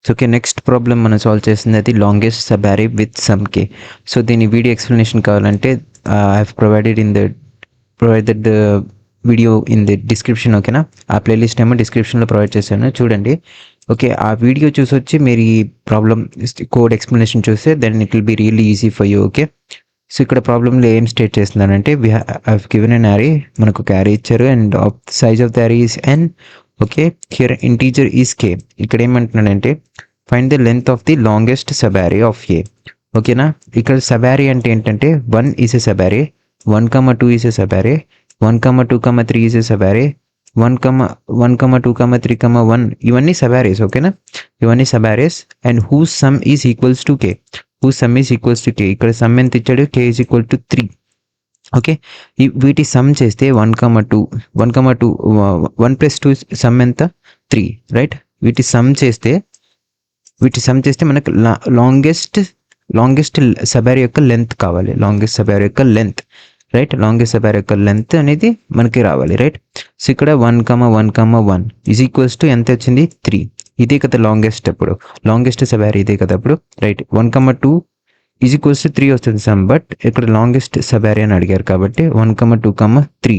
So okay, next problem మనం solve చేస్తుంది అది లాంగెస్ట్ సబ్ అరే విత్ సమ్ కే. సో దీని వీడియో ఎక్స్ప్లెనేషన్ కావాలంటే I have provided the video in the description. ఓకేనా, ఆ ప్లేలిస్ట్ ఏమో డిస్క్రిప్షన్లో ప్రొవైడ్ చేశాను, చూడండి. ఓకే, ఆ వీడియో చూసి వచ్చి మీరు ఈ ప్రాబ్లం కోడ్ ఎక్స్ప్లెనేషన్ చూస్తే then it will be really easy for you. Okay, so ఇక్కడ ప్రాబ్లంలో ఏం స్టేట్ చేస్తున్నానంటే హ్యావ్ గివెన్ అన్ అరే, మనకు ఒక అరే ఇచ్చారు and size of the array is N. Okay, here integer is K. ఇక్కడ ఏమంటున్నాడంటే find the length of the longest subarray of A. ఓకేనా, ఇక్కడ సబ్ అరే అంటే ఏంటంటే 1 ఈస్ ఎ సబ్ అరే, 1,2 ఈస్ ఎ సబ్ అరే, 1,2,3 ఈస్ ఎ సబ్ అరే, 1,2,3,1 ఇవన్నీ సబ్ అరేస్. ఓకేనా, ఇవన్నీ subarrays and whose sum is equals to K. Whose sum is equals to K. ఇక్కడ సమ్ ఎంత ఇచ్చాడు, K is equal to 3. Okay, వీటి సమ్ చేస్తే 1,2 1 ప్లస్ 2 సమ్ ఎంత 3, రైట్. వీటి సమ్ చేస్తే మనకు లాంగెస్ట్ సబ్ అరే యొక్క లెంత్ కావాలి. లాంగెస్ట్ సబ్ అరే యొక్క length, right. Longest sub array యొక్క లెంత్ అనేది మనకి రావాలి, రైట్. సో ఇక్కడ 1,1,1 ఈజ్ ఈక్వల్స్ టు ఎంత వచ్చింది 3. ఇదే కదా లాంగెస్ట్, అప్పుడు లాంగెస్ట్ సబ్ అరే ఇదే కదా అప్పుడు, రైట్. 1,2 ఈజ్ ఈక్వల్స్ టు 3 వస్తుంది సమ్, బట్ ఇక్కడ లాంగెస్ట్ సబ్ అరే అని అడిగారు కాబట్టి 1,2,3.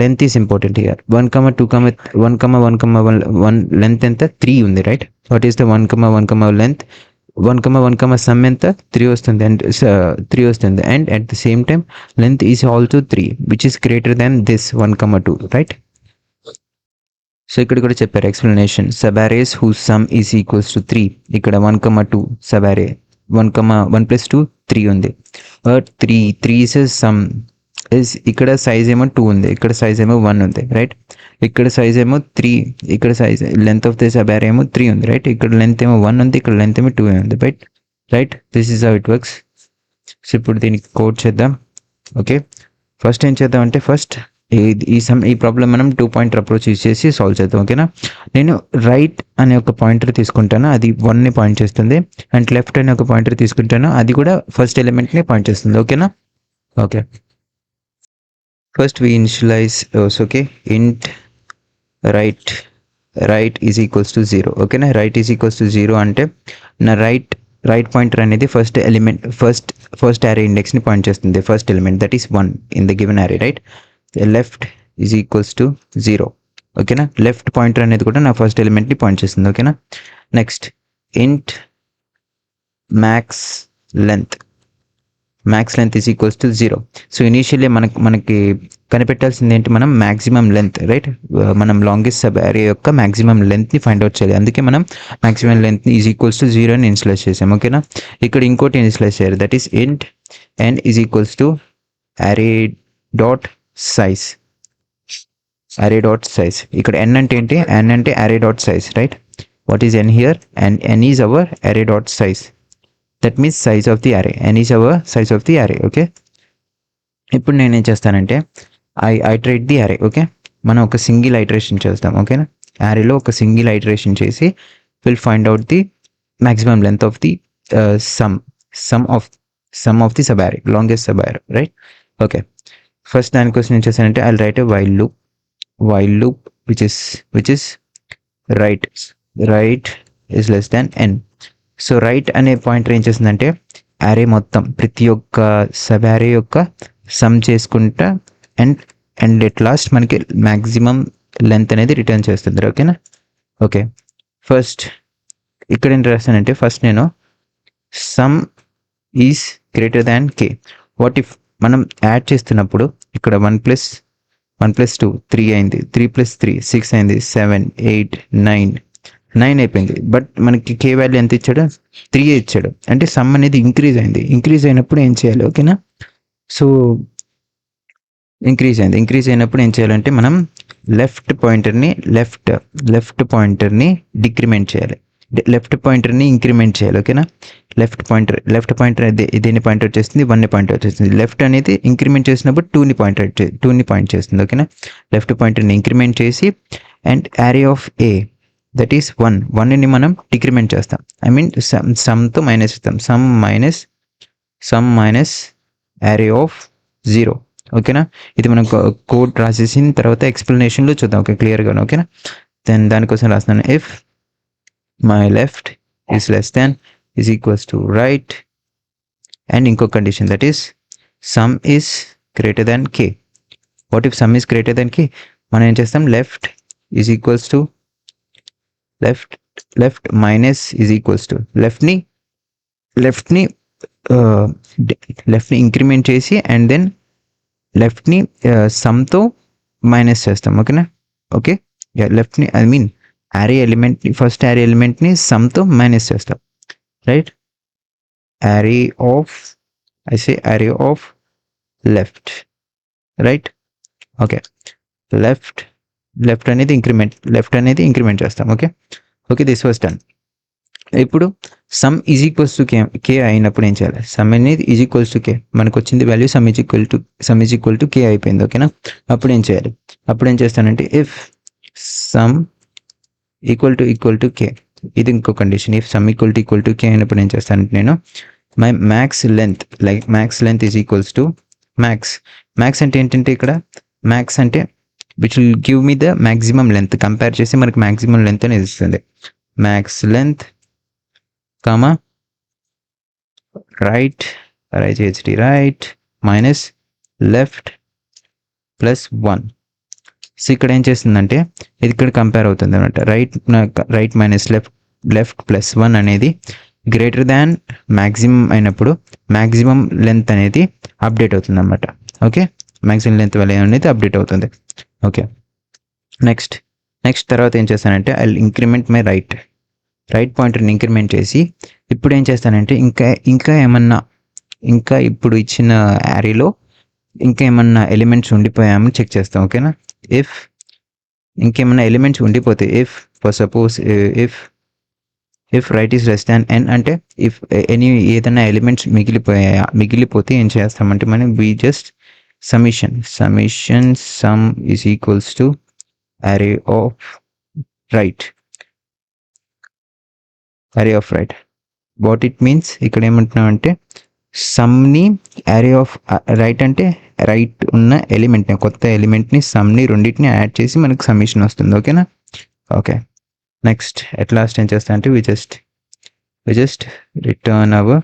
Length is important here. 1,1,1 length ఎంత 3 ఉంది, right. What is the 1,1 length, 1,1 some ఎంత 3 వస్తుంది అండ్ 3 వస్తుంది and at the same time length is also 3 which is greater than this 1,2, right. So ఇక్కడ కూడా చెప్పారు explanation, sub arrays who some is equals to 3. ఇక్కడ 1,2 sub అరే, 1 plus 2 3 ఉంది, 3 is some is. ఇక్కడ సైజ్ ఏమో 2 ఉంది, ఇక్కడ సైజ్ ఏమో 1 ఉంది, రైట్. ఇక్కడ సైజ్ ఏమో 3, ఇక్కడ size length of the sub అరే ఏమో 3 ఉంది, రైట్. ఇక్కడ లెంత్ ఏమో 1 ఉంది, ఇక్కడ లెంత్ ఏమో 2 ఉంది, right. This is how it works. So ఇప్పుడు దీనికి కోడ్ చేద్దాం. ఓకే, ఫస్ట్ ఏం చేద్దాం అంటే ఈ ప్రాబ్లం మనం 2 పాయింటర్ అప్రోచ్ యూజ్ చేసి సాల్వ్ చేద్దాం. ఓకేనా, నేను రైట్ అనే ఒక పాయింటర్ తీసుకుంటాను, అది 1ని పాయింట్ చేస్తుంది, అండ్ లెఫ్ట్ అనే ఒక పాయింటర్ తీసుకుంటాను, అది కూడా ఫస్ట్ ఎలిమెంట్ని పాయింట్ చేస్తుంది. ఓకేనా, okay. First we initialize, okay, int right is equals to 0. ఓకేనా, రైట్ ఈజ్ ఈక్వల్స్ టు 0 అంటే నా రైట్ పాయింటర్ అనేది ఫస్ట్ ఎలిమెంట్, ఫస్ట్ అరే ఇండెక్స్ని పాయింట్ చేస్తుంది, first element that is 1 in the given array, right. Left is equals to 0. ఓకేనా, left pointer అనేది కూడా నా ఫస్ట్ ఎలిమెంట్ని పాయింట్ చేస్తుంది. ఓకేనా, నెక్స్ట్ ఇంట్ max length is equals to 0. So initially మనకి కనిపెట్టాల్సింది ఏంటి, మనం మ్యాక్సిమం లెంత్, రైట్. మనం లాంగెస్ట్ సబ్ అరే యొక్క మ్యాక్సిమం లెంత్ని ఫైండ్ అవుట్ చేయాలి, అందుకే మనం మ్యాక్సిమం లెంత్ని ఈజ్ ఈక్వల్స్ టు 0 అని ఇనిషియలైజ్ చేసాం. ఓకేనా, ఇక్కడ ఇంకోటి ఇనిషియలైజ్ చేయాలి, దట్ ఈస్ ఇంట్ n ఈజ్ ఈక్వల్స్ టు అరే డాట్ సైజ్. ఇక్కడ n అంటే ఏంటి, n అంటే అరే dot size, right. What is n here, and n is our అరే dot size, that means size of the అరే, n is our size of the అరే. Okay, ఇప్పుడు నేనేం చేస్తానంటే ఐ ఐటరేట్ ది అరే. ఓకే, మనం ఒక సింగిల్ ఐటరేషన్ చేస్తాం. ఓకేనా, అరేలో ఒక సింగిల్ ఐటరేషన్ చేసి will find out the maximum length of the some of the sub అరే, లాంగెస్ట్ సబ్ అరే, రైట్. ఓకే, ఫస్ట్ దానికోసం ఏం చేస్తానంటే I right a while loop which is right is less than n. So right అనే pointer ఏం చేస్తుందంటే అరే మొత్తం ప్రతి ఒక్క సబ్ అరే యొక్క సమ్ చేసుకుంటా అండ్ ఎట్ లాస్ట్ మనకి మ్యాక్సిమం లెంత్ అనేది రిటర్న్ చేస్తుంది. ఓకేనా, ఓకే. ఫస్ట్ ఇక్కడ ఏం రాస్తానంటే ఫస్ట్ నేను some is greater than K. What if మనం యాడ్ చేస్తున్నప్పుడు ఇక్కడ 1 ప్లస్ 2 3 అయింది, 3 ప్లస్ 3 6 అయింది, 7 8 9 అయిపోయింది, బట్ మనకి కే వాల్యూ ఎంత ఇచ్చాడు 3 ఇచ్చాడు, అంటే సమ్ అనేది ఇంక్రీజ్ అయినప్పుడు ఏం చేయాలి. ఓకేనా, సో ఇంక్రీజ్ అయినప్పుడు ఏం చేయాలంటే మనం లెఫ్ట్ పాయింటర్ని డిక్రిమెంట్ చేయాలి, లెఫ్ట్ పాయింటర్ని ఇంక్రిమెంట్ చేయాలి. ఓకేనా, లెఫ్ట్ పాయింటర్ దేన్ని పాయింట్ అవుట్ చేస్తుంది, 1ని పాయింట్ అవుట్ చేస్తుంది. లెఫ్ట్ అనేది ఇంక్రిమెంట్ చేసినప్పుడు 2ని పాయింట్ చేస్తుంది. ఓకేనా, లెఫ్ట్ పాయింటర్ని ఇంక్రిమెంట్ చేసి అండ్ అరే ఆఫ్ ఏ దట్ ఈస్ 1ని మనం డిక్రిమెంట్ చేస్తాం, ఐ మీన్ సమ్తో మైనస్ ఇస్తాం, సమ్ మైనస్ అరే ఆఫ్ 0. ఓకేనా, ఇది మనం కోడ్ రాసేసిన తర్వాత ఎక్స్ప్లెనేషన్లో చూద్దాం. ఓకే, క్లియర్గా. ఓకేనా, దెన్ దానికోసం రాస్తున్నాను my left is less than is equals to right, and ఇంకో condition, that is sum is greater than k. What if sum is greater than k? మనం ఏం చేస్తాం, left is equals to left minus is equals to left ని increment చేసి and then లెఫ్ట్ని సమ్తో minus చేస్తాం. ఓకేనా? ఓకే, లెఫ్ట్ని ఐ మీన్ యారీ ఎలిమెంట్ని, ఫస్ట్ యారీ ఎలిమెంట్ని సమ్తో మైనస్ చేస్తాం, right? Array of array of left, right? Okay, left అనేది ఇంక్రిమెంట్ చేస్తాం. Okay, this was done. ఇప్పుడు sum is equals to K అయినప్పుడు ఏం చేయాలి? సమ్ అనేది ఈజ్ ఈక్వల్స్ టు కే, మనకు వచ్చింది value sum is equal to K అయిపోయింది. ఓకేనా? అప్పుడు ఏం చేయాలి? అప్పుడు ఏం చేస్తానంటే if sum equal to K, ఇది ఇంకో condition. If sum equal to K అయినప్పుడు ఏం చేస్తానంటే నేను my max length is equals to max అంటే ఏంటంటే ఇక్కడ మ్యాక్స్ అంటే which will give me the maximum length, compare చేసి మనకి మ్యాక్సిమం లెంత్ అనేది ఇస్తుంది. Max length comma right minus left plus 1. So ఇక్కడ ఏం చేస్తుందంటే ఇది ఇక్కడ కంపేర్ అవుతుంది అనమాట. రైట్ మైనస్ లెఫ్ట్ ప్లస్ 1 అనేది గ్రేటర్ దాన్ మ్యాక్సిమం అయినప్పుడు మ్యాక్సిమం లెంత్ అనేది అప్డేట్ అవుతుంది అనమాట. ఓకే, మ్యాక్సిమం లెంత్ వాల్యూ అనేది అప్డేట్ అవుతుంది. ఓకే, నెక్స్ట్ తర్వాత ఏం చేస్తానంటే ఐ ఇంక్రిమెంట్ మై రైట్ పాయింటర్ని ఇంక్రిమెంట్ చేసి ఇప్పుడు ఏం చేస్తానంటే ఇంకా ఇప్పుడు ఇచ్చిన యారీలో ఇంకా ఏమన్నా ఎలిమెంట్స్ ఉండిపోయామని చెక్ చేస్తాం. ఓకేనా? ఇఫ్ ఇంకేమన్నా ఎలిమెంట్స్ ఉండిపోతే for suppose if right is less than n అంటే ఇఫ్ ఏదైనా ఎలిమెంట్స్ మిగిలిపోతే ఏం చేస్తామంటే మనం we just sum is equals to array of right. What it means, ఇక్కడ ఏమంటున్నామంటే సమ్ని array of right అంటే రైట్ ఉన్న ఎలిమెంట్ని, కొత్త ఎలిమెంట్ని, సమ్ని రెండింటిని యాడ్ చేసి మనకు సమ్మేషన్ వస్తుంది. ఓకేనా? ఓకే, నెక్స్ట్ ఎట్ లాస్ట్ ఏం చేస్తా అంటే we just return our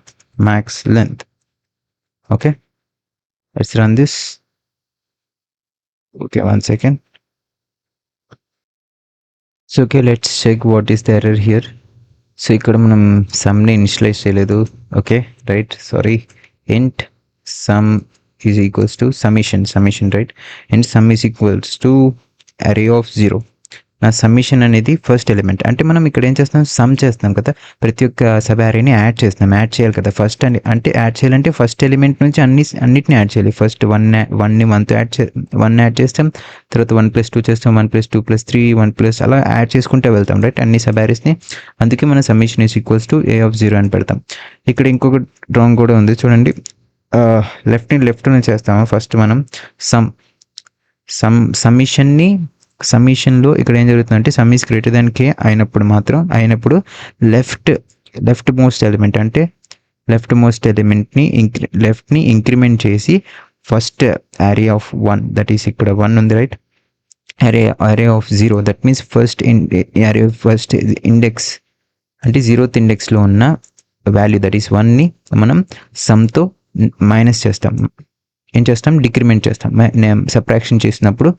max length. Okay, let's run this. Okay, 1 second. So okay, let's check what is the error here. So ఇక్కడ మనం సమ్ని ఇనిషియలైజ్ చేయలేదు. Okay, right, sorry. Int sum is equals to summation right, and sum is equals to array of 0. నా summation అనేది first element అంటే మనం ఇక్కడ ఏం చేస్తాం, సమ్ చేస్తాం కదా, ప్రతి ఒక్క సబ్ యారీని యాడ్ చేయాలి కదా. ఫస్ట్ అంటే యాడ్ చేయాలంటే ఫస్ట్ ఎలిమెంట్ నుంచి అన్నిటిని యాడ్ చేయాలి. ఫస్ట్ 1ని 1తో యాడ్ చేస్తాం, తర్వాత 1+2 చేస్తాం, 1+2+3 1+ అలా యాడ్ చేసుకుంటూ వెళ్తాం, రైట్, అన్ని సబ్ యారీస్ని. అందుకే మన summation is equals to a of 0 అని పెడతాం. ఇక్కడ ఇంకొక డ్రాయింగ్ కూడా ఉంది చూడండి. లెఫ్ట్ని చేస్తాము. ఫస్ట్ మనం సమ్మేషన్లో ఇక్కడ ఏం జరుగుతుందంటే సమ్ ఈస్ గ్రేటర్ దాన్ కే అయినప్పుడు లెఫ్ట్ మోస్ట్ ఎలిమెంట్ని లెఫ్ట్ని ఇంక్రిమెంట్ చేసి first array of 1, that is ఇక్కడ 1 ఉంది, right. array of 0, that means first index అంటే 0th ఇండెక్స్లో ఉన్న వాల్యూ దట్ ఈస్ 1ని మనం సమ్తో మైనస్ చేస్తాం. ఏం చేస్తాం, డిక్రిమెంట్ చేస్తాం. సబ్ట్రాక్షన్ చేసినప్పుడు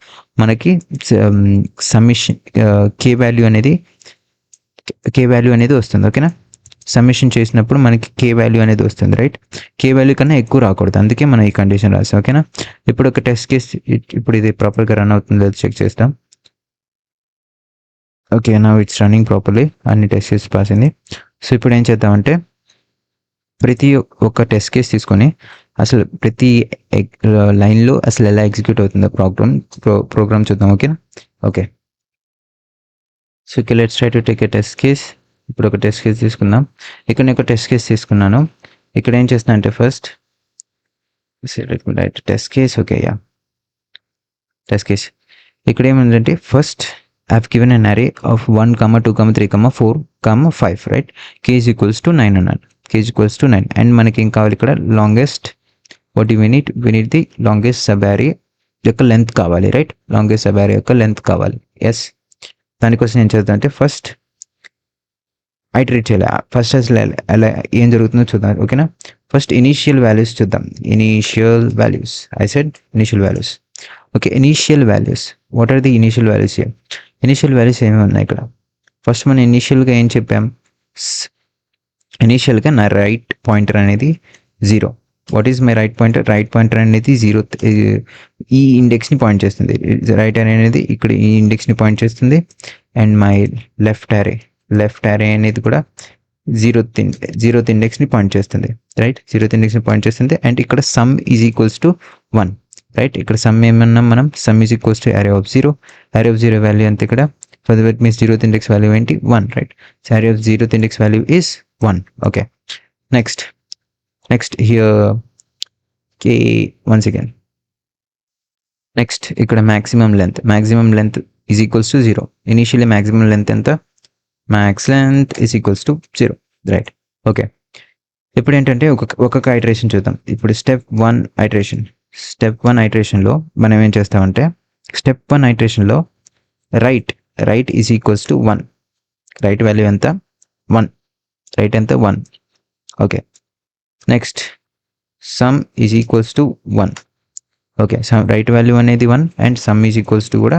మనకి సమ్మేషన్ కే వాల్యూ అనేది వస్తుంది. ఓకేనా? సమ్మేషన్ చేసినప్పుడు మనకి కే వాల్యూ అనేది వస్తుంది, రైట్. కే వాల్యూ కన్నా ఎక్కువ రాకూడదు, అందుకే మనం ఈ కండిషన్ రాస్తాం. ఓకేనా? ఇప్పుడు ఒక టెస్ట్ కేస్, ఇప్పుడు ఇది ప్రాపర్గా రన్ అవుతుందో చెక్ చేస్తాం. ఓకే, నా ఇట్స్ రన్నింగ్ ప్రాపర్లీ, అన్ని టెస్ట్ కేస్ పాస్ అయింది. సో ఇప్పుడు ఏం చేద్దామంటే ప్రతి ఒక్క టెస్ట్ కేస్ తీసుకొని అసలు ప్రతి లైన్లో అసలు ఎలా ఎగ్జిక్యూట్ అవుతుందో ప్రోగ్రామ్ చూద్దాం. ఓకేనా? Okay, so okay, let's try to take a test case. ఇప్పుడు ఒక టెస్ట్ కేస్ తీసుకుందాం. ఇక్కడ నేను ఒక టెస్ట్ కేస్ తీసుకున్నాను. ఇక్కడ ఏం చేస్తున్నా అంటే first test case. Okay, test case ఇక్కడ ఏముందంటే first I have given an array of 1, 2, 3, 4, 5, right? k is equals to 9 అన్నాను. k is equals to 9 and మనకి ఏం కావాలి ఇక్కడ longest, what you we need the longest sub array యొక్క length కావాలి, right. Longest sub array యొక్క length కావాలి. Yes, దానికోసం ఏం చేద్దాం అంటే ఫస్ట్ ఐటరేట్ చేయాలి. ఫస్ట్ అసలు ఎలా ఏం జరుగుతుందో చూద్దాం, ఓకేనా. ఫస్ట్ ఇనీషియల్ వాల్యూస్ చూద్దాం. Initial values, I said initial values. Okay, initial values, what are the initial values here? Initial values ఏమి ఉన్నాయి ఇక్కడ? ఫస్ట్ మనం ఇనీషియల్గా ఏం చెప్పాం? ఇనీషియల్గా నా రైట్ పాయింటర్ అనేది 0. What is my right pointer? Right pointer అనేది 0 ఈ ఇండెక్స్ని పాయింట్ చేస్తుంది. రైట్ అరే అనేది ఇక్కడ ఈ ఇండెక్స్ని పాయింట్ చేస్తుంది. అండ్ మై లెఫ్ట్ అరే అనేది కూడా 0th ఇండెక్స్ని పాయింట్ చేస్తుంది, రైట్. 0th ఇండెక్స్ని పాయింట్ చేస్తుంది. అండ్ ఇక్కడ some is equals to 1, right. ఇక్కడ సమ్ ఏమన్నా మనం సమ్ ఈజ్ ఈక్వల్స్ టు అరే ఆఫ్ 0. అరే ఆఫ్ 0 వాల్యూ అంతే ఇక్కడ. So that means 0th index value ఏంటి? 1, రైట్. సో అరే of 0th index value is 1. Okay, next here once again. Next ఇక్కడ maximum length is equals to 0. Initially maximum length ఎంత? max length is equals to 0, right. Okay, ఇప్పుడు ఏంటంటే ఒక్కొక్క iteration చూద్దాం. ఇప్పుడు step 1 ఐటరేషన్లో మనం ఏం చేస్తామంటే, స్టెప్ 1 ఐటరేషన్లో right is equals to 1. Right value ఎంత? 1. రైట్ ఎంత? 1. Okay, next sum is equals to 1. Okay, sum right value అనేది 1 and sum is equals to కూడా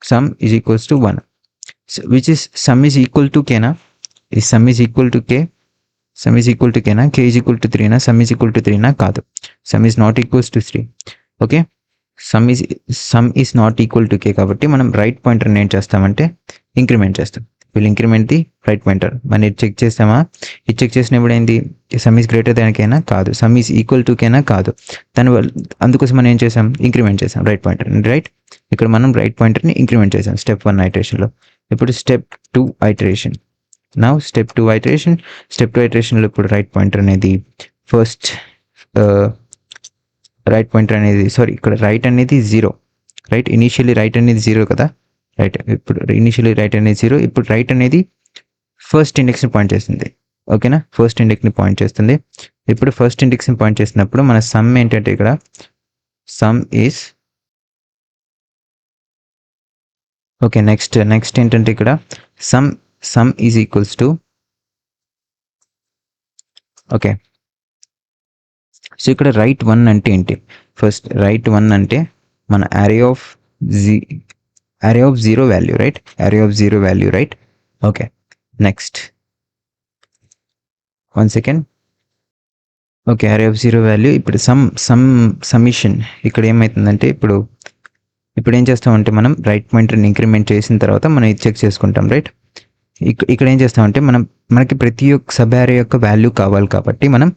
sum is equals to 1. Which is sum is equal to కేనా? ఈ sum is equal to K. Sum is equal to కేనా? K is equal to 3నా? Sum is equal to 3నా? కాదు, sum is not equals to 3. Okay, sum is not equal to K కాబట్టి మనం right పాయింటర్ని ఏం చేస్తామంటే ఇంక్రిమెంట్ చేస్తాం. Will increment the right pointer. మనం ఇది చెక్ చేస్తామా? ఇది చెక్ చేసినప్పుడు ఏంటి? సమ్ ఈజ్ గ్రేటర్ దాన్ కేనా? కాదు. సమ్ ఈజ్ ఈక్వల్ టు కేనా? కాదు. అందుకోసం మనం ఏం చేసాం? ఇంక్రిమెంట్ చేసాం రైట్ పాయింటర్, రైట్. ఇక్కడ మనం రైట్ పాయింటర్ని ఇంక్రిమెంట్ చేసాం స్టెప్ 1 ఐటరేషన్లో. ఇప్పుడు స్టెప్ 2 ఐటరేషన్. నౌ స్టెప్ 2 ఐటరేషన్లో ఇప్పుడు రైట్ పాయింటర్ అనేది ఫస్ట్ రైట్ పాయింటర్ అనేది ఇక్కడ రైట్ అనేది 0, రైట్. ఇనీషియల్లీ రైట్ అనేది 0 కదా, రైట్. ఇప్పుడు ఇనిషియలీ రైట్ అనేది 0. ఇప్పుడు రైట్ అనేది ఫస్ట్ ఇండెక్స్ని పాయింట్ చేస్తుంది, ఓకేనా. ఫస్ట్ ఇండెక్స్ని పాయింట్ చేస్తుంది. ఇప్పుడు ఫస్ట్ ఇండెక్స్ని పాయింట్ చేసినప్పుడు మన సమ్ ఏంటంటే ఇక్కడ సమ్ ఈజ్ ఓకే. నెక్స్ట్ ఏంటంటే ఇక్కడ some is equals to okay. So ఇక్కడ రైట్ 1 అంటే ఏంటి? ఫస్ట్ రైట్ 1 అంటే మన అరే of 0 value, right. Array of 0 value, right. Okay, next 1 second. Okay, అరే ఆఫ్ 0 వాల్యూ. ఇప్పుడు సమ్మిషన్ ఇక్కడ ఏమవుతుందంటే ఇప్పుడు ఏం చేస్తామంటే మనం రైట్ పాయింటర్ని ఇంక్రిమెంట్ చేసిన తర్వాత మనం ఇది చెక్ చేసుకుంటాం, రైట్. ఇక్కడ ఏం చేస్తామంటే మనకి ప్రతి ఒక్క సబ్ యారే యొక్క వాల్యూ కావాలి కాబట్టి మనం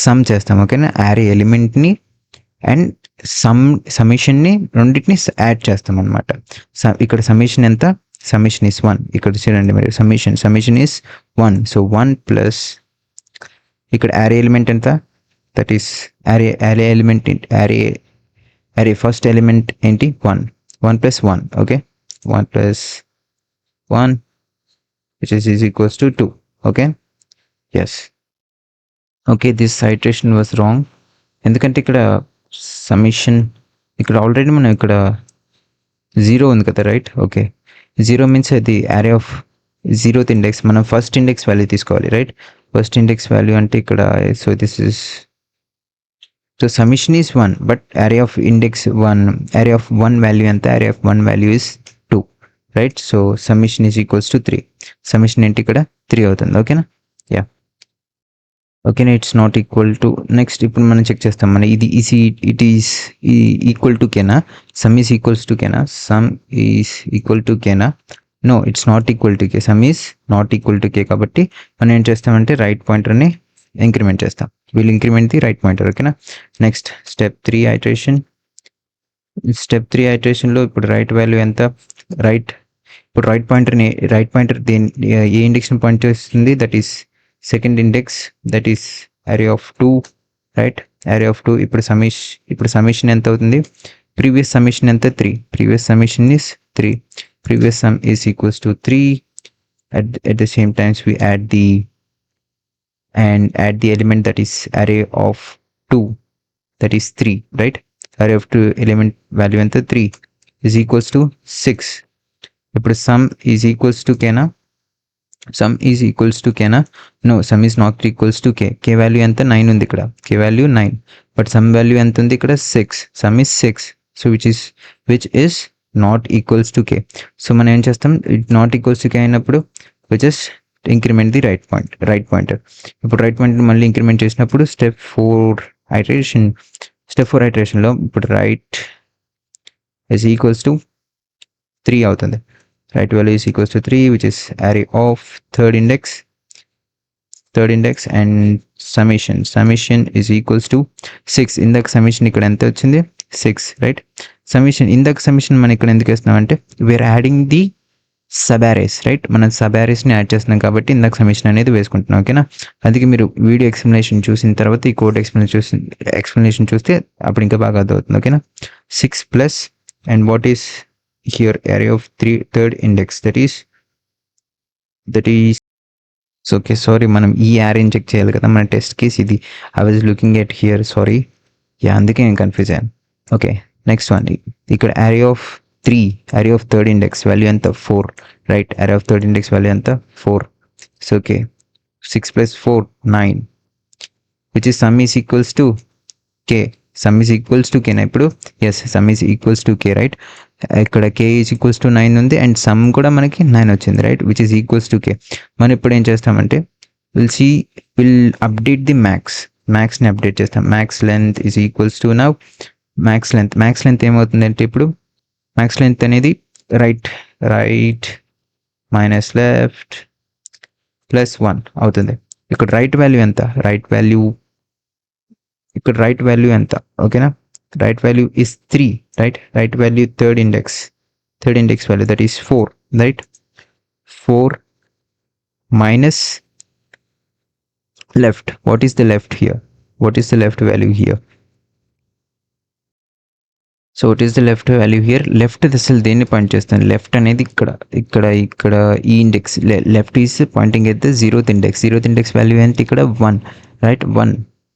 సమ్ చేస్తాం, ఓకేనా. యారే ఎలిమెంట్ని అండ్ సమిషన్ని రెండింటిని యాడ్ చేస్తాం అనమాట. ఇక్కడ సమిషన్ ఎంత? సమిషన్ ఈస్ 1. ఇక్కడ చూడండి మీరు, సమిషన్ ఈస్ 1. సో 1 ప్లస్ ఇక్కడ యారే ఎలిమెంట్ ఎంత? That is array element array first element ఏంటి? 1 plus 1. Okay, 1 plus 1 which is equals to 2. okay, yes. okay, this iteration was wrong ఎందుకంటే ఇక్కడ సమిషన్ ఇక్కడ ఆల్రెడీ మనం ఇక్కడ 0 ఉంది కదా, రైట్. ఓకే, 0 మీన్స్ అది యారే ఆఫ్ 0th ఇండెక్స్. మనం ఫస్ట్ ఇండెక్స్ వాల్యూ తీసుకోవాలి, రైట్. ఫస్ట్ ఇండెక్స్ వాల్యూ అంటే ఇక్కడ so this is so summation is 1 but array of index 1, array of 1 value ఎంత? Array of 1 value is 2, right. So summation is equals to 3. Summation ఏంటి? ఇక్కడ 3 అవుతుంది, ఓకేనా. Yeah, ఓకేనా. It's not equal to next. ఇప్పుడు మనం చెక్ చేస్తాం మన ఇట్ ఈస్ ఈక్వల్ టు కేనా? సమ్ ఈజ్ ఈక్వల్స్ టు కేనా? సమ్ ఈజ్ ఈక్వల్ టు కేనా? No, it's not equal to K. Sum is not equal to K కాబట్టి మనం ఏం చేస్తామంటే రైట్ పాయింటర్ని ఇంక్రిమెంట్ చేస్తాం. Will increment the right pointer, ఓకేనా. Next step 3 iteration. స్టెప్ 3 ఐటరేషన్లో ఇప్పుడు రైట్ వాల్యూ ఎంత? ఇప్పుడు రైట్ పాయింటర్ ఏ ఇండెక్స్ని పాయింట్ చేస్తుంది? That is second index, that is array of 2, right. Array of 2. ఇప్పుడు సమిషన్ ఎంత అవుతుంది? ప్రీవియస్ సమిషన్ ఎంత? 3. Previous summation is 3. Previous sum is equals to 3. at the same times we add the element that is array of 2, that is 3, right. Array of 2 element value ఎంత? 3 is equals to 6. ఇప్పుడు sum is equals to కేనా? Sum is equals to కేనా? No, sum is not equals to K. K value ఎంత? 9 ఉంది ఇక్కడ. K value 9. But sum value ఎంత ఉంది ఇక్కడ? 6. Sum is 6. So which is not equals to K. So మనం ఏం చేస్తాం? It not equals to K అయినప్పుడు which is increment the right pointer. ఇప్పుడు రైట్ పాయింట్ మళ్ళీ ఇంక్రిమెంట్ చేసినప్పుడు స్టెప్ 4 ఐటరేషన్లో ఇప్పుడు రైట్ ఈజ్ ఈక్వల్స్ టు 3 అవుతుంది. Right value is equals to 3, which is array of third index and summation is equals to 6. ఇందాక summation ఇక్కడ ఎంత వచ్చింది? 6, రైట్? సమ్మేషన్ ఇందాక సమ్మేషన్ మనం ఇక్కడ ఎందుకు వేస్తున్నాం అంటే we are adding the sub arrays, right? మనం సబ్ అరేస్ని యాడ్ చేస్తున్నాం కాబట్టి ఇందాక సమ్మేషన్ అనేది వేసుకుంటున్నాం, ఓకేనా? అందుకే మీరు వీడియో ఎక్స్ప్లెనేషన్ చూసిన తర్వాత ఈ కోడ్ ఎక్స్ప్లెనేషన్ చూస్తే అప్పుడు ఇంకా బాగా అర్థమవుతుంది, ఓకేనా? 6 plus and what is here array of third index that is so okay, sorry, మనం ఈ array చెక్ చేయాలి కదా, మన టెస్ట్ కేస్ ఇది. I was looking at here, sorry, అందుకే నేను కన్ఫ్యూజ్ అయ్యాను. Okay, next one. ఇక్కడ array of third index value ఎంత? 4, right? array of third index value ఎంత? 4. So okay, 6 plus 4 9, which is sum is equals to k. Sum is equals to కేనా ఇప్పుడు? Yes, sum is equals to K, right? ఇక్కడ K is equals to 9 ఉంది and some కూడా మనకి 9 వచ్చింది, right? Which is equals to K. మనం ఇప్పుడు ఏం చేస్తామంటే విల్ అప్డేట్ ది మ్యాక్స్ని అప్డేట్ చేస్తాం. Max length is equals to now max length ఏమవుతుందంటే ఇప్పుడు మ్యాక్స్ లెంత్ అనేది రైట్ మైనస్ లెఫ్ట్ ప్లస్ 1 అవుతుంది. ఇక్కడ రైట్ వాల్యూ ఎంత? ఇక్కడ రైట్ వాల్యూ ఎంత? ఓకేనా? Right value is 3, right? Right value third index value that is 4, right? 4 minus left. What is the left here? What is the left value here? So what is the left value here? Left అసలు దేన్ని point చేస్తాను? Left అనేది ఇక్కడ ఈ index left is Poynting అయితే zeroth index value ఏంటి ఇక్కడ? 1, right? 1.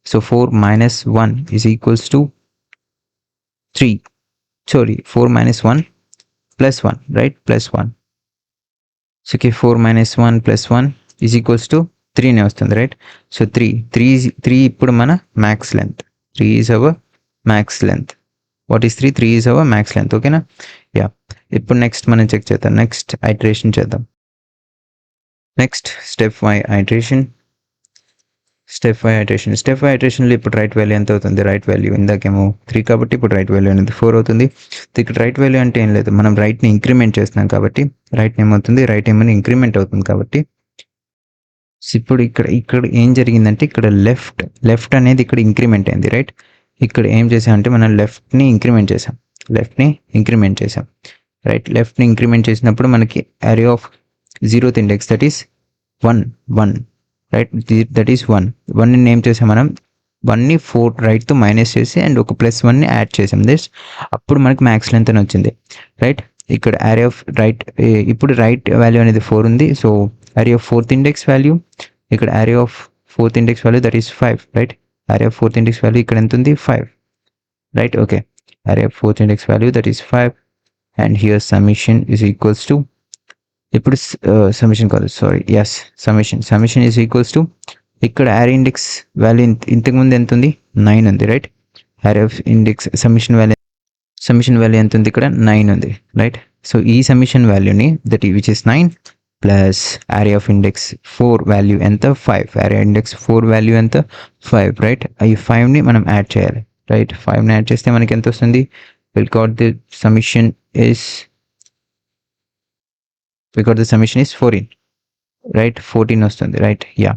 So 4 minus 1 is equals to 3. Sorry, 4 minus 1 plus 1, right? Plus 1. So okay, 4 minus 1 plus 1 is equals to 3 నే వస్తుంది, రైట్? సో 3 ఇప్పుడు మన max length. 3 is our max length. What is 3? 3 is our max length, ఓకేనా? Yeah, ఇప్పుడు next మనం check చేద్దాం. Next iteration చేద్దాం. Next step 5 iteration. Step 5 ఐటరేషన్లో ఇప్పుడు రైట్ వాల్యూ ఎంత అవుతుంది? రైట్ వాల్యూ ఇందాకేమో 3 కాబట్టి ఇప్పుడు రైట్ వాల్యూ అనేది 4 అవుతుంది. ఇక్కడ రైట్ వాల్యూ అంటే ఏం లేదు, మనం రైట్ని ఇంక్రిమెంట్ చేస్తున్నాం కాబట్టి రైట్ని ఏమవుతుంది? రైట్ ఏమని ఇంక్రిమెంట్ అవుతుంది కాబట్టి ఇప్పుడు ఇక్కడ ఏం జరిగిందంటే ఇక్కడ లెఫ్ట్ అనేది ఇక్కడ ఇంక్రిమెంట్ అయింది, రైట్? ఇక్కడ ఏం చేసామంటే మనం లెఫ్ట్ని ఇంక్రిమెంట్ చేసాం, రైట్? లెఫ్ట్ని ఇంక్రిమెంట్ చేసినప్పుడు మనకి array of zeroth index that is 1, right? That is 1 ఏం చేసాం మనం? 1ని 4 రైట్తో మైనస్ చేసి అండ్ ఒక +1ని యాడ్ చేసాం. అప్పుడు మనకి మ్యాక్స్ లెంత్ అని వచ్చింది, రైట్? ఇక్కడ array of రైట్, ఇప్పుడు రైట్ వాల్యూ అనేది 4 ఉంది. So array of fourth index value, ఇక్కడ array of fourth index value that is 5, right? array of fourth index value ఇక్కడ ఎంత ఉంది? 5, right? Okay, array of fourth index value that is 5 and here summation is equals to ఇప్పుడు summation కాదు, sorry, yes, summation is equals to ఇక్కడ array index value ఇంతకుముందు ఎంత ఉంది? 9 ఉంది, right? array of index summation value ఎంత ఉంది? ఇక్కడ 9 ఉంది, రైట్? సో ఈ సమ్మేషన్ వాల్యూని that which is 9 plus array of index 4 value ఎంత? 5. array ఇండెక్స్ 4 వాల్యూ ఎంత? 5, రైట్? ఈ 5ని మనం యాడ్ చేయాలి, రైట్? 5ని యాడ్ చేస్తే మనకి ఎంత వస్తుంది? Will got the summation is 14, right? 14 వస్తుంది, right? Yeah,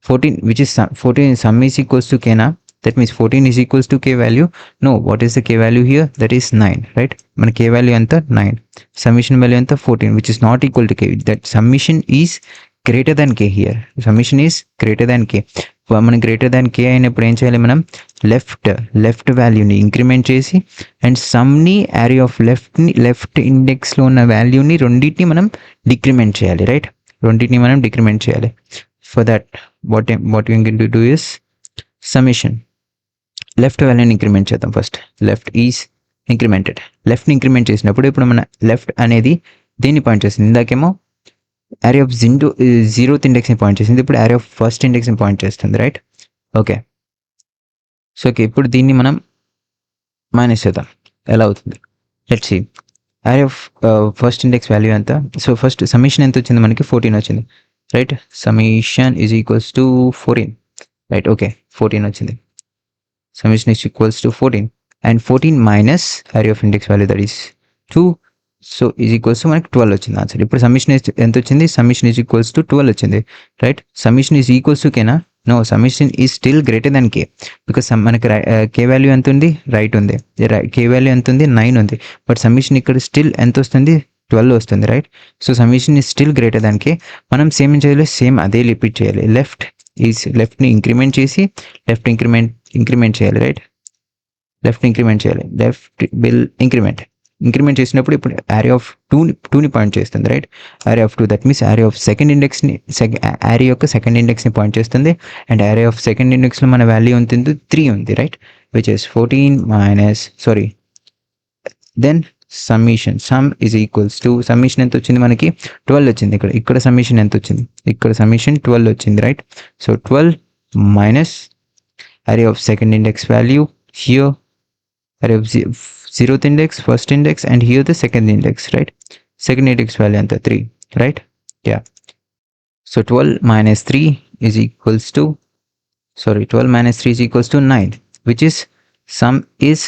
14 which is 14 sum is equals to k na, that means 14 is equals to k value. No, what is the k value here? That is 9, right? మన k value ఎంత? 9. summation value ఎంత? 14, which is not equal to k. That summation is greater than k here. Summation is greater than k. మనం greater than k అయినప్పుడు ఏం చేయాలి? మనం left వాల్యూని increment చేసి అండ్ సమ్ని array of లెఫ్ట్ ఇండెక్స్లో ఉన్న వాల్యూని రెండింటిని మనం డిక్రిమెంట్ చేయాలి, రైట్? రెండింటిని మనం డిక్రిమెంట్ చేయాలి. For that, what you can do is summation. Left వాల్యూని ఇంక్రిమెంట్ చేద్దాం ఫస్ట్. Left is incremented. లెఫ్ట్ని ఇంక్రిమెంట్ చేసినప్పుడు ఇప్పుడు మన లెఫ్ట్ అనేది దేన్ని పాయింట్ చేస్తుంది? ఇందాకేమో అరే ఆఫ్ జీరోత్ ఇండెక్స్ని పాయింట్ చేసింది, ఇప్పుడు అరే ఆఫ్ ఫస్ట్ ఇండెక్స్ని పాయింట్ చేస్తుంది, రైట్? ఓకే. సో ఓకే, ఇప్పుడు దీన్ని మనం మైనస్ చేద్దాం. ఎలా అవుతుంది let's see. Array of first index value ఎంత? సో ఫస్ట్ సమిషన్ ఎంత వచ్చింది మనకి? 14 వచ్చింది, right? Summation is equals to 14, right? Okay, 14 వచ్చింది. Summation is equals to 14, and 14 minus array of index value, that is 2, so is equals to మనకి 12 వచ్చింది answer. ఇప్పుడు సమిషన్ ఎంత వచ్చింది? సమిషన్ ఈజ్ ఈక్వల్స్ టు 12 వచ్చింది, right? Summation is equals to కేనా? No, summation is still greater than K, because మనకి K value ఎంత ఉంది? రైట్ ఉంది. కే వాల్యూ ఎంత ఉంది? 9 ఉంది. బట్ సమిషన్ ఇక్కడ స్టిల్ ఎంత వస్తుంది? 12 వస్తుంది, right? So summation is still greater than K. మనం సేమ్ ఏం చేయాలి? సేమ్ అదే రిపీట్ చేయాలి. లెఫ్ట్ని ఇంక్రిమెంట్ చేసి లెఫ్ట్ ఇంక్రిమెంట్ చేయాలి, రైట్? లెఫ్ట్ ఇంక్రిమెంట్ చేయాలి. లెఫ్ట్ విల్ ఇంక్రిమెంట్ చేసినప్పుడు ఇప్పుడు యారీ ఆఫ్ టూని పాయింట్ చేస్తుంది, right? Array of 2, that means array of second ఇండెక్స్ని యారీ యొక్క సెకండ్ ఇండెక్స్ని పాయింట్ చేస్తుంది. అండ్ యారీ ఆఫ్ సెకండ్ ఇండెక్స్లో మన వాల్యూ ఉంటుంది 3 ఉంది, right? Which is 14 minus then summation sum is equals to, summation ఎంత వచ్చింది మనకి? 12 వచ్చింది. ఇక్కడ సమ్మేషన్ ఎంత వచ్చింది? ఇక్కడ సమ్మేషన్ 12 వచ్చింది, right? So 12 minus array of second index value, here array of zeroth index, first index, and here the second index, right? Second index value anta 3, right? Yeah. So 12 minus 3 is equals to 12 minus 3 is equals to 9, which is sum is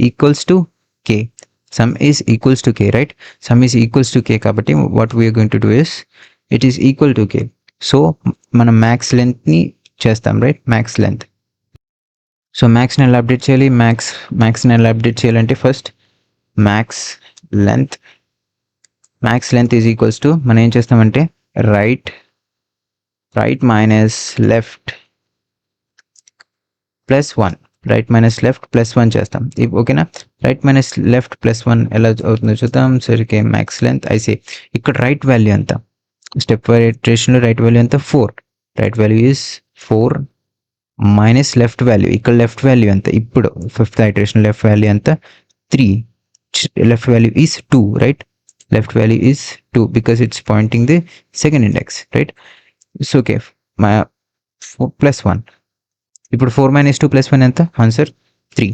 equals to k. Sum is equals to k, right? Sum is equals to k kabatti what we are going to do is it is equal to k. So mana max length ni chestam, right? Max length. So మ్యాక్స్ని ఎలా update చేయాలి? మ్యాక్స్ని ఎలా update చేయాలంటే first max length is equals to మనం ఏం చేస్తామంటే right minus left plus 1, right minus left plus 1 చేస్తాం, ఓకేనా? రైట్ మైనస్ లెఫ్ట్ ప్లస్ 1 ఎలా అవుతుందో చూద్దాం. సరికే మ్యాక్స్ లెంత్ ఐసే ఇక్కడ రైట్ వాల్యూ ఎంత? స్టెప్ ఇటరేషన్లో రైట్ వాల్యూ ఎంత? 4. Right value is 4 minus left value, ఇక్కడ లెఫ్ట్ వాల్యూ ఎంత? ఇప్పుడు ఫిఫ్త్ ఐటరేషన్ లెఫ్ట్ వాల్యూ ఎంత? 3. Left value is 2, right? Left value is 2 because it's pointing the second index, right? So okay, plus 1. ఇప్పుడు 4 minus 2 plus 1 ఎంత? Answer 3.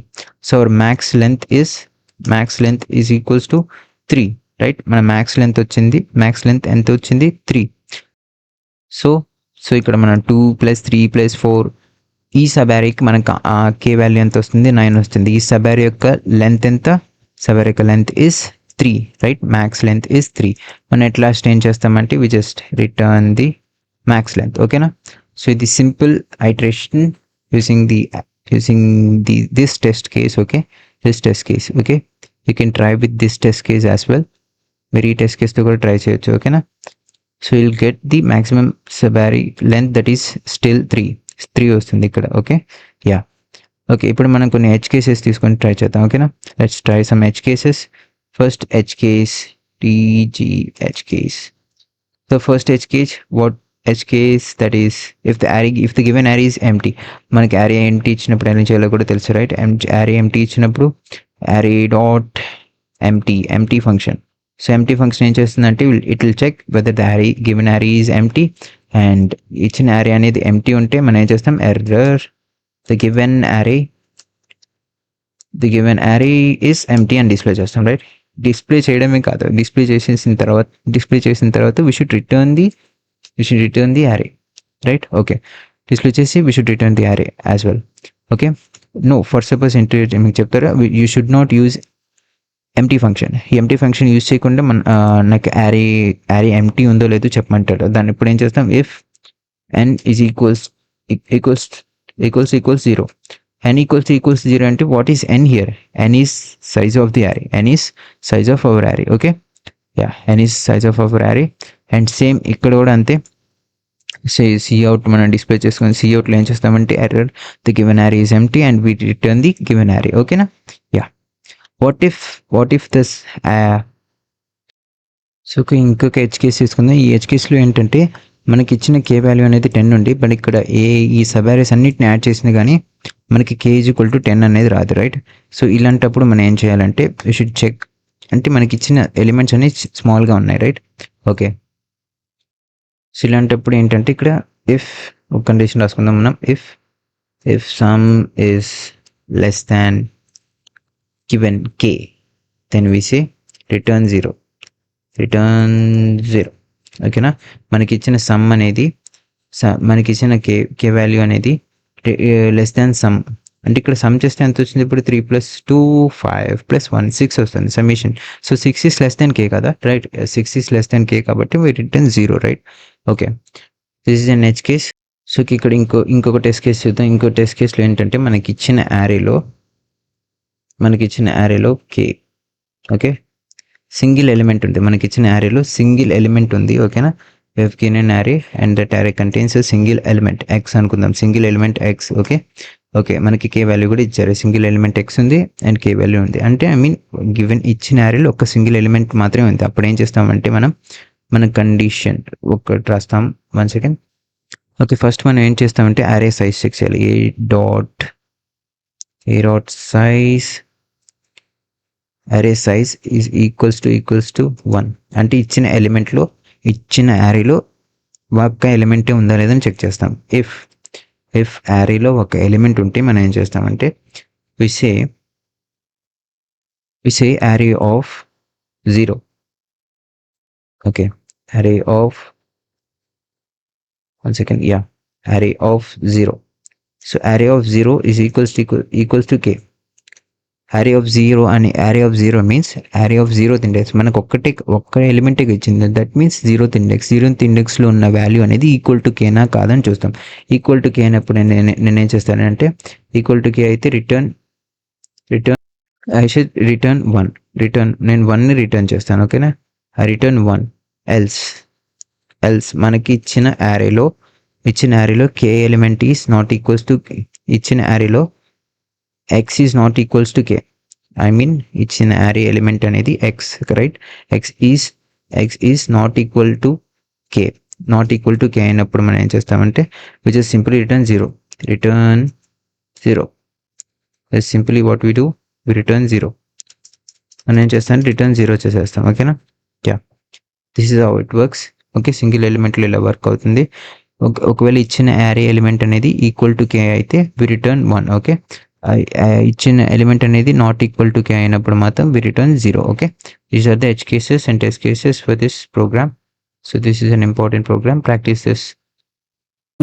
So our max length is equals to 3, right? మన max length ఎంత వచ్చింది? 3. So ఇక్కడ మనం 2 plus 3 plus 4, ఈ sub అరేకి మనకు కే value ఎంత వస్తుంది? 9 వస్తుంది. ఈ సబ్ అరే యొక్క లెంత్ ఎంత? సబ్ అరే యొక్క length is 3, right? Max length is 3. మనం ఎట్లా ఏం చేస్తామంటే we just return the max length, ఓకేనా? సో ఇది simple iteration using this test case, okay? This test case, okay? You can try with this test case as well. మీరు ఈ test కేస్తో కూడా try చేయొచ్చు, ఓకేనా? So you'll get the maximum sub array length that is still 3 వస్తుంది ఇక్కడ, okay? Yeah, okay. ఇప్పుడు మనం కొన్ని హెచ్ కేసెస్ తీసుకొని ట్రై చేద్దాం, ఓకేనా? Let's try some H cases. First H case H case. So first H case that is if the given array is empty. మనకి array empty ఇచ్చినప్పుడు ఏం చేయాలో కూడా తెలుసు, రైట్? array empty ఇచ్చినప్పుడు array dot empty function. So empty function ఏం చేస్తుందంటే it will check whether the given array is empty, and ఇచ్చిన array అనేది empty ఉంటే మనం ఏం చేస్తాం? Error the given array is empty అని డిస్ప్లే చేస్తాం, రైట్? డిస్ప్లే చేయడమే కాదు, డిస్ప్లే చేసిన తర్వాత we should return the array, right? Okay, display చేసి we should return the array as well, okay? No, for suppose interview మీకు చెప్తారా you should not use empty function. ఈ empty ఫంక్షన్ యూజ్ చేయకుండా నాకు array empty ఉందో లేదో చెప్పమంటాడు. దాన్ని ఇప్పుడు ఏం చేస్తాం? If n is equals 0. n equals 0 అంటే what is n here? n is size of the array. n is size of our array, okay? Yeah, n is size of our array. And same ఇక్కడ కూడా అంతే. Cout మనం display చేసుకొని Coutలో ఏం చేస్తామంటే error the given array is empty and we return the given array, ఓకేనా? Yeah, what if this so ఇంకొక H case తీసుకుందాం. ఈ హెచ్ కేసులో ఏంటంటే మనకి ఇచ్చిన కే వాల్యూ అనేది 10 ఉంది, బట్ ఇక్కడ ఈ సబ్ అరేస్ అన్నిటిని యాడ్ చేసింది కానీ మనకి k = 10 అనేది రాదు, రైట్? సో ఇలాంటప్పుడు మనం ఏం చేయాలంటే యూ షుడ్ చెక్, అంటే మనకి ఇచ్చిన ఎలిమెంట్స్ అన్ని స్మాల్గా ఉన్నాయి, రైట్? ఓకే, సో ఇలాంటప్పుడు ఏంటంటే ఇక్కడ ఇఫ్ ఒక కండిషన్ రాసుకుందాం మనం, if some is less than given k, then we say return 0, ఓకేనా. మనకి ఇచ్చిన సమ్ అనేది మనకి ఇచ్చిన కే వాల్యూ అనేది లెస్ దాన్ సమ్, అంటే ఇక్కడ సమ్ చేస్తే ఎంత వచ్చింది ఇప్పుడు 3 + 2 5 + 1 6 వస్తుంది summation. So 6 is less than K కదా, right. 6 is less than K కాబట్టి we return 0, right. Okay, this is an edge case. So ఇక్కడ ఇంకొక టెస్ట్ కేసు చూద్దాం. ఇంకో టెస్ట్ కేసులో ఏంటంటే మనకి ఇచ్చిన యారేలో కే, ఓకే, సింగిల్ ఎలిమెంట్ ఉంది. మనకి ఇచ్చిన యారేలో సింగిల్ ఎలిమెంట్ ఉంది, ఓకేనా. we have given an array and that array contains a single element x అనుకుందాం, సింగిల్ ఎలిమెంట్ x, ఓకే. మనకి కే వాల్యూ కూడా ఇచ్చారు, సింగిల్ ఎలిమెంట్ x ఉంది అండ్ కే వాల్యూ ఉంది. అంటే ఐ మీన్ గివెన్ ఇచ్చిన యారేలో ఒక సింగిల్ ఎలిమెంట్ మాత్రమే ఉంది. అప్పుడు ఏం చేస్తామంటే మన కండిషన్ ఒకటి రాస్తాం. 1 సెకండ్. ఓకే, ఫస్ట్ మనం ఏం చేస్తామంటే అరే సైజ్ చెక్ చేయాలి. ఏ డాట్ సైజ్ అరే సైజ్ ఈజ్ ఈక్వల్స్ టు 1. అంటే ఇచ్చిన యారేలో ఒక్క ఎలిమెంటే ఉందా లేదని చెక్ చేస్తాం. ఇఫ్ యారేలో ఒక ఎలిమెంట్ ఉంటే మనం ఏం చేస్తామంటే వి సే array of 0, okay. array of 1 second, yeah, array of 0. So array of 0 is equals to k. array of 0 and array of 0 means array of 0th index. మనకు ఒక్క ఎలిమెంట్ ఇచ్చింది, దట్ మీన్స్ 0th ఇండెక్స్ లో ఉన్న value అనేది equal to కేనా కాదని చూస్తాం. Equal to K అయినప్పుడు నేను ఏం చేస్తానంటే ఈక్వల్ టు కే అయితే రిటర్న్ ఐ షుడ్ రిటర్న్ 1. నేను 1ని రిటర్న్ చేస్తాను, ఓకేనా. I return 1. ఎల్స్ మనకి ఇచ్చిన యారేలో K element is not equals to, ఇచ్చిన యారేలో x is not equals to K. I mean ఇచ్చిన యారే ఎలిమెంట్ అనేది x, right. x is not equal to K. అయినప్పుడు మనం ఏం చేస్తామంటే which is simply return 0. That's simply what we do, we return 0. మనం ఏం చేస్తాం, రిటర్న్ 0 చేసేస్తాం, ఓకేనా. Yeah, this is how it works. Okay, single ఎలిమెంట్లో ఇలా వర్క్ అవుతుంది. ఒకవేళ ఇచ్చిన యారే ఎలిమెంట్ అనేది ఈక్వల్ టు కే అయితే వి రిటర్న్ 1, ఓకే. ఇచ్చిన ఎలిమెంట్ అనేది నాట్ ఈక్వల్ టు కే అయినప్పుడు మాత్రం we return 0, okay. These are the edge cases and test cases for this program. So this is an important program. Practice this